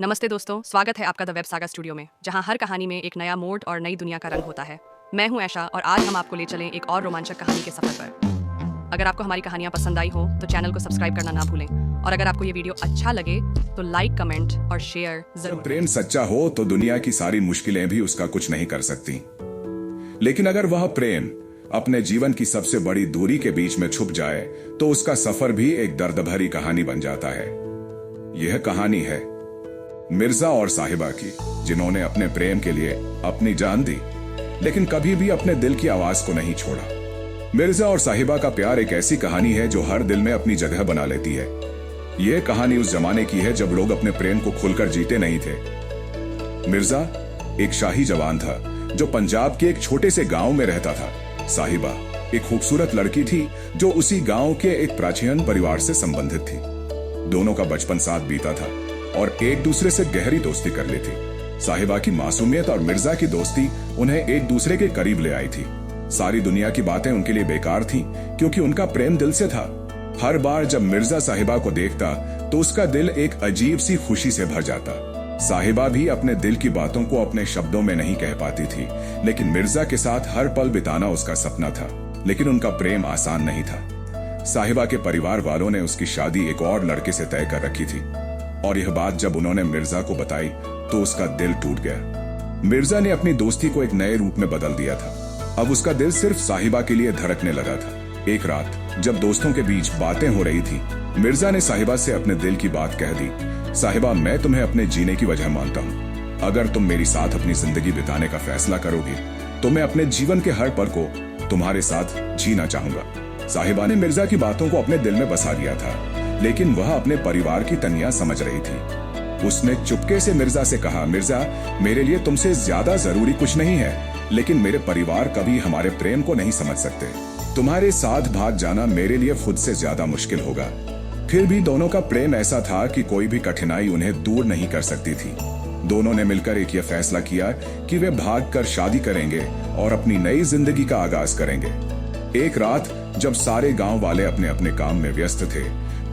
नमस्ते दोस्तों, स्वागत है आपका द वेब सागा स्टूडियो में, जहां हर कहानी में एक नया मोड़ और नई दुनिया का रंग होता है। मैं हूं ऐशा और आज हम आपको ले चलें एक और रोमांचक कहानी के सफर पर। अगर आपको हमारी कहानियां पसंद आई हो तो चैनल को सब्सक्राइब करना ना भूलें और अगर आपको ये वीडियो अच्छा लगे तो लाइक, कमेंट और शेयर जरूर। प्रेम सच्चा हो तो दुनिया की सारी मुश्किलें भी उसका कुछ नहीं कर सकती। लेकिन अगर वह प्रेम अपने जीवन की सबसे बड़ी दूरी के बीच में छुप जाए तो उसका सफर भी एक दर्द भरी कहानी बन जाता है। यह कहानी है मिर्जा और साहिबा की, जिन्होंने अपने प्रेम के लिए अपनी जान दी लेकिन कभी भी अपने दिल की आवाज को नहीं छोड़ा। मिर्जा और साहिबा का प्यार एक ऐसी कहानी है जो हर दिल में अपनी जगह बना लेती है। यह कहानी उस जमाने की है जब लोग अपने प्रेम को खुलकर जीते नहीं थे। मिर्जा एक शाही जवान था जो पंजाब के एक छोटे से गांव में रहता था। साहिबा एक खूबसूरत लड़की थी जो उसी गांव के एक प्राचीन परिवार से संबंधित थी। दोनों का बचपन साथ बीता था और एक दूसरे से गहरी दोस्ती कर ली थी। साहिबा की मासूमियत और मिर्जा की दोस्ती उन्हें एक दूसरे के करीब ले आई थी। सारी दुनिया की बातें उनके लिए बेकार थीं, क्योंकि उनका प्रेम दिल से था। हर बार जब मिर्जा साहिबा को देखता तो उसका दिल एक अजीब सी खुशी से भर जाता। साहिबा भी अपने दिल की बातों को अपने शब्दों में नहीं कह पाती थी, लेकिन मिर्जा के साथ हर पल बिताना उसका सपना था। लेकिन उनका प्रेम आसान नहीं था। साहिबा के परिवार वालों ने उसकी शादी एक और लड़के से तय कर रखी थी और यह बात जब उन्होंने मिर्जा को बताई तो उसका दिल टूट गया। मिर्जा ने अपनी दोस्ती को एक नए रूप में बदल दिया था। अब उसका दिल सिर्फ साहिबा के लिए धड़कने लगा था। एक रात जब दोस्तों के बीच बातें हो रही थी, मिर्जा ने साहिबा से अपने दिल की बात कह दी। साहिबा, मैं तुम्हें अपने जीने की वजह मानता हूँ। अगर तुम मेरे साथ अपनी जिंदगी बिताने का फैसला करोगी तो मैं अपने जीवन के हर पल को तुम्हारे साथ जीना चाहूंगा। साहिबा ने मिर्जा की बातों को अपने दिल में बसा लिया था, लेकिन वह अपने परिवार की तनिया समझ रही थी। उसने चुपके से मिर्जा से कहा, मिर्जा, मेरे लिए तुमसे ज्यादा जरूरी कुछ नहीं है, लेकिन मेरे परिवार कभी हमारे प्रेम को नहीं समझ सकते। तुम्हारे साथ भाग जाना मेरे लिए खुद से ज्यादा मुश्किल होगा। फिर भी दोनों का प्रेम ऐसा था कि कोई भी कठिनाई उन्हें दूर नहीं कर सकती थी। दोनों ने मिलकर एक यह फैसला किया कि वे भागकर शादी करेंगे और अपनी नई जिंदगी का आगाज करेंगे। एक रात जब सारे गांव वाले अपने अपने काम में व्यस्त थे,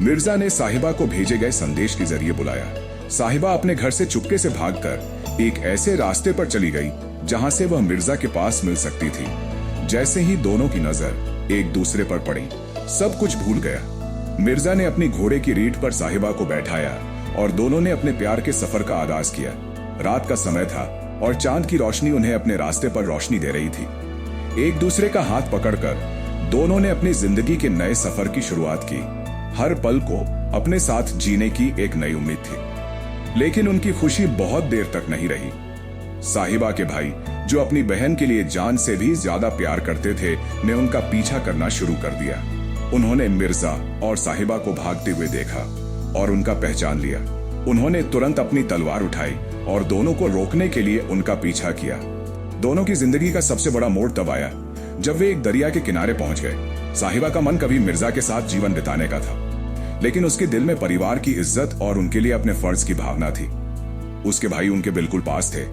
मिर्जा ने साहिबा को भेजे गए संदेश के जरिए बुलाया। साहिबा अपने घर से चुपके से भागकर एक ऐसे रास्ते पर चली गई जहां से वह मिर्जा के पास मिल सकती थी। जैसे ही दोनों की नजर एक दूसरे पर पड़ी, सब कुछ भूल गया। मिर्जा ने अपनी घोड़े की रीढ़ पर साहिबा को बैठाया और दोनों ने अपने प्यार के सफर का आगाज किया। रात का समय था और चांद की रोशनी उन्हें अपने रास्ते पर रोशनी दे रही थी। एक दूसरे का हाथ पकड़कर दोनों ने अपनी जिंदगी के नए सफर की शुरुआत की। हर पल को अपने साथ जीने की एक नई उम्मीद थी। लेकिन उनकी खुशी बहुत देर तक नहीं रही। साहिबा के भाई, जो अपनी बहन के लिए जान से भी ज्यादा प्यार करते थे, ने उनका पीछा करना शुरू कर दिया। उन्होंने मिर्जा और साहिबा को भागते हुए देखा और उनका पहचान लिया। उन्होंने तुरंत अपनी तलवार उठाई और दोनों को रोकने के लिए उनका पीछा किया। दोनों की जिंदगी का सबसे बड़ा मोड़ तब आया जब वे एक दरिया के किनारे पहुंच गए। साहिबा का मन कभी मिर्जा के साथ जीवन बिताने का था, लेकिन उसके दिल में परिवार की इज्जत और उनके लिए अपने फर्ज की भावना थी। उसके भाई उनके बिल्कुल पास थे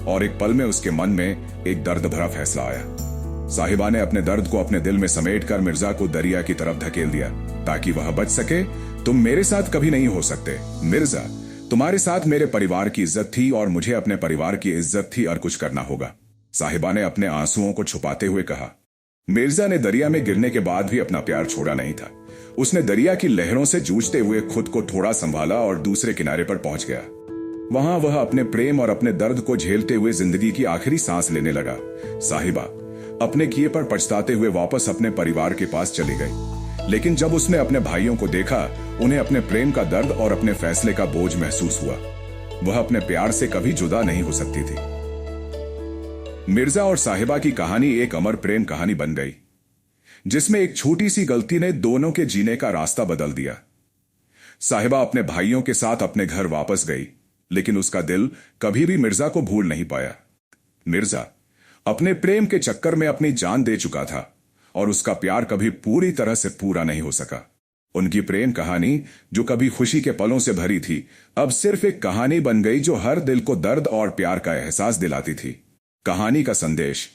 और एक पल में उसके मन में एक दर्द भरा फैसला आया। साहिबा ने अपने दर्द को अपने दिल में समेटकर मिर्जा को दरिया की तरफ धकेल दिया ताकि वह बच सके। तुम मेरे साथ कभी नहीं हो सकते मिर्जा, तुम्हारे साथ मेरे परिवार की इज्जत थी और मुझे अपने परिवार की इज्जत थी और कुछ करना होगा। साहिबा ने अपने आंसुओं को छुपाते हुए कहा। मिर्जा ने दरिया में गिरने के बाद भी अपना प्यार छोड़ा नहीं था। उसने दरिया की लहरों से जूझते हुए खुद को थोड़ा संभाला और दूसरे किनारे पर पहुंच गया। वहां वह अपने प्रेम और अपने दर्द को झेलते हुए जिंदगी की आखिरी सांस लेने लगा। साहिबा अपने किए पर पछताते हुए वापस अपने परिवार के पास चली गई, लेकिन जब उसने अपने भाइयों को देखा, उन्हें अपने प्रेम का दर्द और अपने फैसले का बोझ महसूस हुआ। वह अपने प्यार से कभी जुदा नहीं हो सकती थी। मिर्जा और साहिबा की कहानी एक अमर प्रेम कहानी बन गई, जिसमें एक छोटी सी गलती ने दोनों के जीने का रास्ता बदल दिया। साहिबा अपने भाइयों के साथ अपने घर वापस गई, लेकिन उसका दिल कभी भी मिर्जा को भूल नहीं पाया। मिर्जा अपने प्रेम के चक्कर में अपनी जान दे चुका था और उसका प्यार कभी पूरी तरह से पूरा नहीं हो सका। उनकी प्रेम कहानी, जो कभी खुशी के पलों से भरी थी, अब सिर्फ एक कहानी बन गई जो हर दिल को दर्द और प्यार का एहसास दिलाती थी। कहानी का संदेश: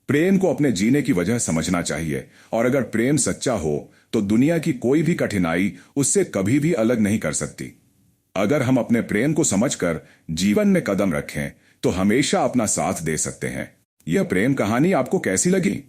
प्रेम को अपने जीने की वजह समझना चाहिए और अगर प्रेम सच्चा हो तो दुनिया की कोई भी कठिनाई उससे कभी भी अलग नहीं कर सकती। अगर हम अपने प्रेम को समझकर जीवन में कदम रखें तो हमेशा अपना साथ दे सकते हैं। यह प्रेम कहानी आपको कैसी लगी?